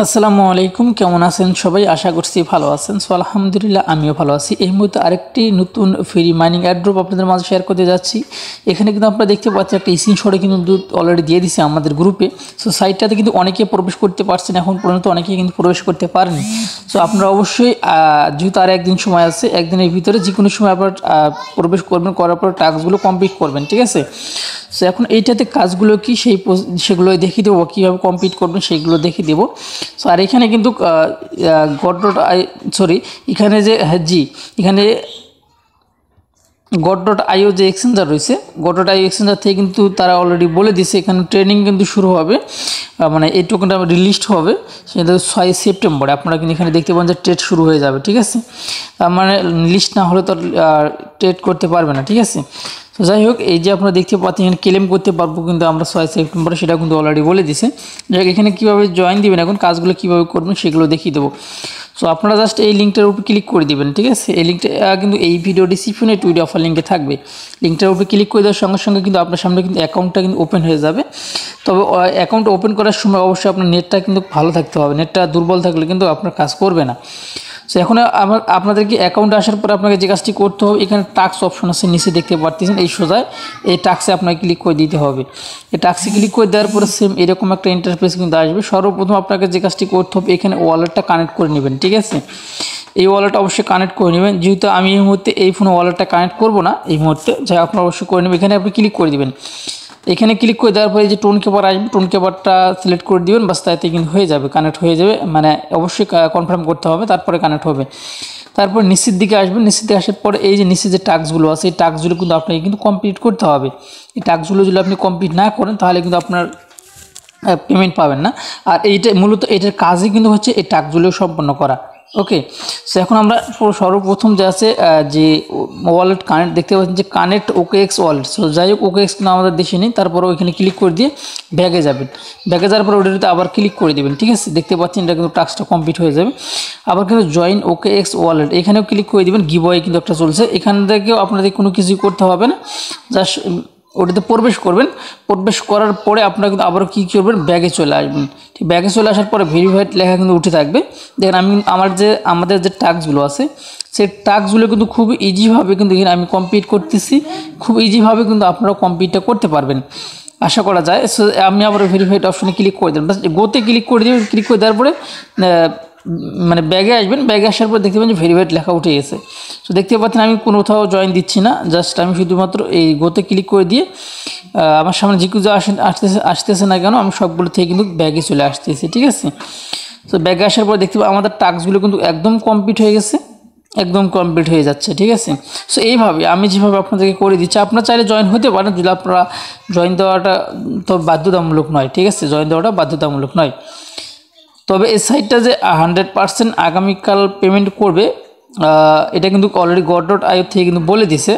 আসসালামু আলাইকুম, কেমন আছেন সবাই? আশা করছি ভালো আছেন। সো আলহামদুলিল্লাহ আমিও ভালো আছি। এই মুহূর্তে আরেকটি নতুন ফ্রি মাইনিং অ্যাড্রপ আপনাদের মাঝে শেয়ার করতে যাচ্ছি। এখানে কিন্তু আপনারা দেখতে পাচ্ছেন একটা স্ক্রিনশটে কিন্তু অলরেডি দিয়ে দিছে আমাদের গ্রুপে। সো সাইটটাতে কিন্তু অনেকে প্রবেশ করতে পারছেন, এখন পর্যন্ত অনেকে কিন্তু প্রবেশ করতে পারেনি। সো আপনারা অবশ্যই যেহেতু আর একদিন সময় আছে, একদিনের ভিতরে যে কোনো সময় আপনারা প্রবেশ করবেন, করার পর টাস্কগুলো কমপ্লিট করবেন, ঠিক আছে? সো এখন এইটাতে কাজগুলো কি সেগুলো দেখিয়ে দেবো, কীভাবে কমপ্লিট করবেন সেগুলো দেখিয়ে দেবো। সো আর এখানে কিন্তু এখানে যে এখানে গড.আইও যে এক্সচেঞ্জার রয়েছে, গড.আইও এক্সচেঞ্জার থেকে কিন্তু তারা অলরেডি বলে দিছে এখানে ট্রেনিং কিন্তু শুরু হবে, মানে এই টোকেনটা রিলিস্ট হবে সেটা 6 সেপ্টেম্বরে। আপনারা কিন্তু এখানে দেখতে পান যে ট্রেড শুরু হয়ে যাবে, ঠিক আছে? তার মানে লিস্ট না হলে তো ট্রেড করতে পারবে না, ঠিক আছে? তো যাই হোক, এই যে আপনারা দেখতে পাচ্ছেন এখানে ক্লেম করতে পারবো কিন্তু আমরা 6 সেপ্টেম্বরে, সেটা কিন্তু অলরেডি বলে দিছে। যাই হোক, এখানে কীভাবে জয়েন দিবেন, এখন কাজগুলো কীভাবে করবেন সেগুলো দেখিয়ে দেবো। সো আপনারা জাস্ট এই লিঙ্কটার উপর ক্লিক করে দিবেন, ঠিক আছে? এই লিঙ্কটা কিন্তু এই ভিডিও ডিসক্রিপশনে টুইট অফার লিঙ্কে থাকবে। লিঙ্কটার উপর ক্লিক করে দেওয়ার সঙ্গে সঙ্গে কিন্তু আপনার সামনে কিন্তু অ্যাকাউন্টটা কিন্তু ওপেন হয়ে যাবে। তবে অ্যাকাউন্ট ওপেন করার সময় অবশ্যই আপনার নেটটা কিন্তু ভালো থাকতে হবে, নেটটা দুর্বল থাকলে কিন্তু আপনার কাজ করবে না। সো এখন আপনাদেরকে অ্যাকাউন্টে আসার পর আপনাকে যে কাজটি করতে হবে, এখানে টাস্ক অপশন আছে নিচে দেখতে পাচ্ছেন, এই সোজায় এই টাস্কে আপনাকে ক্লিক করে দিতে হবে। এই টাস্কে ক্লিক করে দেওয়ার পরে সেম এরকম একটা ইন্টারফেস কিন্তু আসবে। সর্বপ্রথম আপনাকে যে কাজটি করতে হবে, এখানে ওয়ালেটটা কানেক্ট করে নেবেন, ঠিক আছে? এই ওয়ালেট অবশ্যই কানেক্ট করে নেবেন। যেহেতু আমি এই মুহূর্তে এই ফোনে ওয়ালেটটা কানেক্ট করবো না এই মুহূর্তে, যাই আপনারা অবশ্যই করে নেবেন। এখানে আপনি ক্লিক করে দেবেন। এখানে ক্লিক করে দেওয়ার পরে যে টোন কেবার আসবে, টোন কেবারটা সিলেক্ট করে দিবেন, বাস তাইতে কিন্তু হয়ে যাবে, কানেক্ট হয়ে যাবে। মানে অবশ্যই কনফার্ম করতে হবে, তারপরে কানেক্ট হবে। তারপর নিচের দিকে আসবেন, নিচের দিকে আসার পরে এই যে নিচে যে টাস্কগুলো আছে, এই টাস্কগুলো কিন্তু আপনাকে কিন্তু কমপ্লিট করতে হবে। এই টাস্কগুলো যদি আপনি কমপ্লিট না করেন তাহলে কিন্তু আপনার পেমেন্ট পাবেন না। আর এইটা মূলত এটার কাজই কিন্তু হচ্ছে এই টাস্কগুলো সম্পন্ন করা। ওকে, সো এখন আমরা সর্বপ্রথম যে আছে যে ওয়ালেট কানেক্ট দেখতে পাচ্ছেন যে কানেক্ট OKX ওয়ালেট। সো যাই হোক, OKX কিন্তু আমাদের দেশে নেই। তারপরে ওইখানে ক্লিক করে দিয়ে ব্যাগে যাবেন, ব্যাগে যাওয়ার পর ওটাতে আবার ক্লিক করে দেবেন, ঠিক আছে? দেখতে পাচ্ছেন এটা কিন্তু টাস্কটা কমপ্লিট হয়ে যাবে। আবার কিন্তু জয়েন OKX ওয়ালেট এখানেও ক্লিক করে দেবেন। গিভওয়ে কিন্তু একটা চলছে, এখান থেকেও আপনাদের কোনো কিছুই করতে হবে না, জাস্ট ওটাতে প্রবেশ করবেন। প্রবেশ করার পরে আপনারা কিন্তু আবারও কী করবেন, ব্যাগে চলে আসবেন। ঠিক ব্যাগে চলে আসার পরে ভেরিফাইড লেখা কিন্তু উঠে থাকবে। দেখেন আমাদের যে টাস্কগুলো আছে, সেই টাস্কগুলো কিন্তু খুব ইজিভাবে কিন্তু এখানে আমি কমপ্লিট করতেছি। খুব ইজিভাবে কিন্তু আপনারাও কমপ্লিটটা করতে পারবেন আশা করা যায়। সো আমি আবার ভেরিফাইড অপশনে ক্লিক করে দেবেন, গোতে ক্লিক করে দেবেন। ক্লিক করে দেওয়ার পরে মানে ব্যাগে আসবেন, ব্যাগে আসার পর দেখতে পাবেন যে ভেরিফাইড লেখা উঠে গেছে। সো দেখতে পাচ্ছেন আমি কোথাও জয়েন দিচ্ছি না, জাস্ট আমি শুধুমাত্র এই গোতে ক্লিক করে দিয়ে আমার সামনে যে কিছু আসতেছে না কেন, আমি সবগুলো থেকে কিন্তু ব্যাগে চলে আসতেছি, ঠিক আছে? সো ব্যাগে আসার পর দেখতে পাবেন আমাদের টাস্কগুলো কিন্তু একদম কমপ্লিট হয়ে গেছে, একদম কমপ্লিট হয়ে যাচ্ছে, ঠিক আছে? সো এইভাবে আমি যেভাবে আপনাদেরকে করে দিচ্ছি, আপনারা চাইলে জয়েন হতে পারেন, যদি আপনারা জয়েন দেওয়াটা তো বাধ্যতামূলক নয়, ঠিক আছে? জয়েন দেওয়াটা বাধ্যতামূলক নয়। তবে এই সাইটটা যে 100% আগামীকাল পেমেন্ট করবে, এটা কিন্তু অলরেডি গড.আইও থেকে কিন্তু বলে দিছে।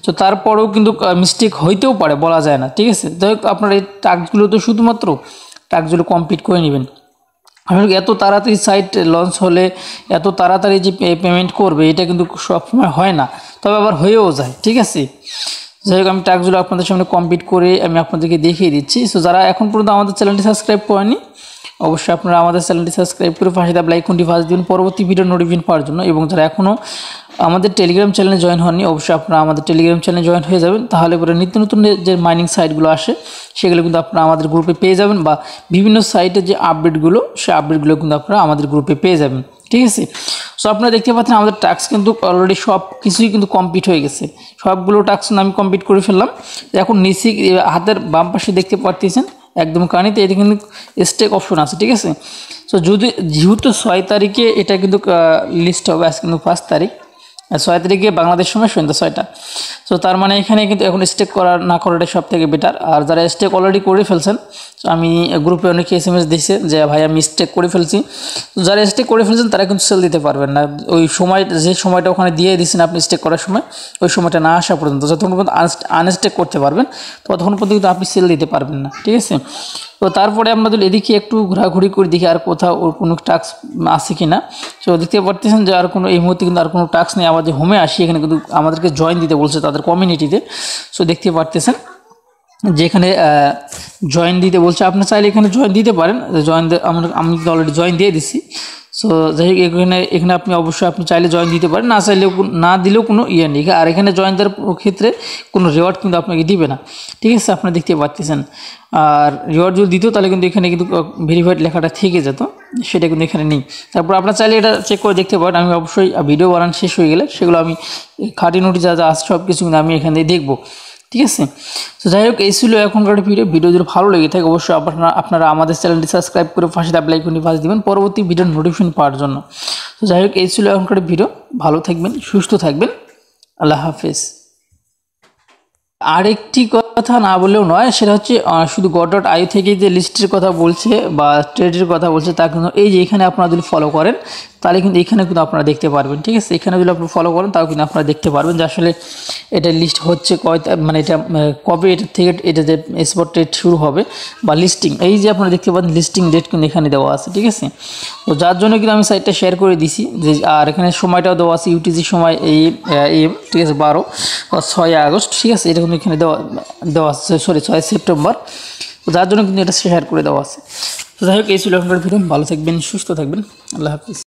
তো তারপরেও কিন্তু মিস্টেক হইতেও পারে, বলা যায় না, ঠিক আছে? যাই হোক, আপনার এই টাস্কগুলো তো শুধুমাত্র টাস্কগুলো কমপ্লিট করে নেবেন। এত তাড়াতাড়ি সাইট লঞ্চ হলে এত তাড়াতাড়ি যে পেমেন্ট করবে এটা কিন্তু সবসময় হয় না, তবে আবার হয়েও যায়, ঠিক আছে? যাই হোক, আমি টাস্কগুলো আপনাদের সামনে কমপ্লিট করে আমি আপনাদেরকে দেখিয়ে দিচ্ছি। সো যারা এখন পর্যন্ত আমাদের চ্যানেলটি সাবস্ক্রাইব করেনি, অবশ্যই আপনারা আমাদের চ্যানেলটি সাবস্ক্রাইব করে পাশে দেওয়া লাইক কোনটি ফাঁস দিন পরবর্তী ভিডিও নোটিফিকেশন পাওয়ার জন্য। এবং যারা এখনও আমাদের টেলিগ্রাম চ্যানেলে জয়েন হননি, অবশ্যই আপনারা আমাদের টেলিগ্রাম চ্যানেলে জয়েন হয়ে যাবেন। তাহলে পরে নিত্য নতুন যে মাইনিং সাইটগুলো আসে সেগুলো কিন্তু আপনারা আমাদের গ্রুপে পেয়ে যাবেন, বা বিভিন্ন সাইটের যে আপডেটগুলো সেই আপডেটগুলো কিন্তু আপনারা আমাদের গ্রুপে পেয়ে যাবেন, ঠিক আছে? সো আপনারা দেখতে পাচ্ছেন আমাদের টাস্ক কিন্তু অলরেডি সব কিছুই কিন্তু কমপ্লিট হয়ে গেছে। সবগুলো টাস্ক আমি কমপ্লিট করে ফেললাম। এখন নিচে হাতের বাম পাশে দেখতে পাচ্ছেন একদম কানিতে এটা কিন্তু স্টেক অপশন আছে, ঠিক আছে? সো যেহেতু 6 তারিখে এটা কিন্তু লিস্ট হবে, আজ কিন্তু 5 তারিখ, 6 তারিখে বাংলাদেশ সময় সন্ধ্যা 6টা। সো তার মানে এখানে কিন্তু এখন স্টেক না করাটাই সব থেকে বেটার। আর যারা স্টেক অলরেডি করে ফেলছেন, আমি গ্রুপে অনেকে SMS দিয়েছে যে ভাই আমি স্টেক করে ফেলছি। তো যারা স্টেক করে ফেলছেন তারা কিন্তু সেল দিতে পারবেন না, ওই সময় যে সময়টা ওখানে দিয়ে দিয়েছেন আপনি স্টেক করার সময়, ওই সময়টা না আসা পর্যন্ত, যতক্ষণ পর্যন্ত আনস্টেক করতে পারবেন ততক্ষণ পর্যন্ত কিন্তু আপনি সেল দিতে পারবেন না, ঠিক আছে? তো তারপরে আমরা যদি এদিকে একটু ঘোরাঘুরি করে দেখি আর কোথাও ওর কোনো টাস্ক আছে কি না। সো দেখতে পারতেছেন যে আর কোনো এই মুহূর্তে কিন্তু আর কোনো টাস্ক নেই। আবার যে হোমে আসি, এখানে কিন্তু আমাদেরকে জয়েন দিতে বলছে তাদের কমিউনিটিতে। সো দেখতে পারতেছেন যেখানে জয়েন দিতে বলছে, আপনি চাইলে এখানে জয়েন দিতে পারেন। জয়েন আমি অলরেডি জয়েন দিয়ে দিছি। সো যাই হোক এখানে আপনি অবশ্যই আপনি চাইলে জয়েন দিতে পারেন, না চাইলেও না দিলেও কোনো ইয়ে নেই। আর এখানে জয়েন দেওয়ার ক্ষেত্রে কোনো রিওয়ার্ড কিন্তু আপনাকে দিবে না, ঠিক আছে, আপনারা দেখতে পাচ্ছেন। আর রিওয়ার্ড যদি দিত তাহলে কিন্তু এখানে কিন্তু ভেরিফাইড লেখাটা থেকে যেত, সেটা কিন্তু এখানে নেই। তারপর আপনারা চাইলে এটা চেক করে দেখতে পারেন। আমি অবশ্যই ভিডিও বানানো শেষ হয়ে গেলে সেগুলো আমি খাঁটিনুটি যা যা আছে সব কিছু কিন্তু আমি এখান থেকে দেখবো, ঠিক আছে। তো যাই হোক এই ছিল এখনকার ভিডিও যদি ভালো লেগে থাকে অবশ্যই আপনারা আমাদের চ্যানেলটি সাবস্ক্রাইব করে পাশে বেল আইকনটি বাজিয়ে দিবেন পরবর্তী ভিডিওর নোটিফিকেশন পাওয়ার জন্য। তো যাই হোক এই ছিল এখনকার ভিডিও। ভালো থাকবেন, সুস্থ থাকবেন, আল্লাহ হাফেজ। আরেকটি কথা না বললেও নয়, সেটা হচ্ছে শুধু go.io থেকে যে লিস্টের কথা বলছে বা ট্রেডের কথা বলছে তা কিন্তু এই যে এখানে আপনারা যদি ফলো করেন তাহলে কিন্তু এখানে কিন্তু আপনারা দেখতে পারবেন, ঠিক আছে। এখানে যদি আপনি ফলো করেন তাও কিন্তু আপনারা দেখতে পারবেন যে আসলে এটা লিস্ট হচ্ছে মানে এটা কবে এটা থেকে এটা যে স্পট ট্রেড শুরু হবে বা লিস্টিং, এই যে আপনারা দেখতে পাচ্ছেন লিস্টিং ডেট কিন্তু এখানে দেওয়া আছে, ঠিক আছে। তো যার জন্য কিন্তু আমি সাইটটা শেয়ার করে দিছি যে, আর এখানে সময়টাও দেওয়া আছে ইউটিসি সময় AM, ঠিক আছে, 6 আগস্ট, ঠিক আছে। এটা কিন্তু এখানে দেওয়া আছে, সরি 6 সেপ্টেম্বর। তো যার জন্য কিন্তু এটা শেয়ার করে দেওয়া আছে। তো যাই হোক এই ছিল আপনার ভিডিও। ভালো থাকবেন, সুস্থ থাকবেন, আল্লাহ হাফিজ।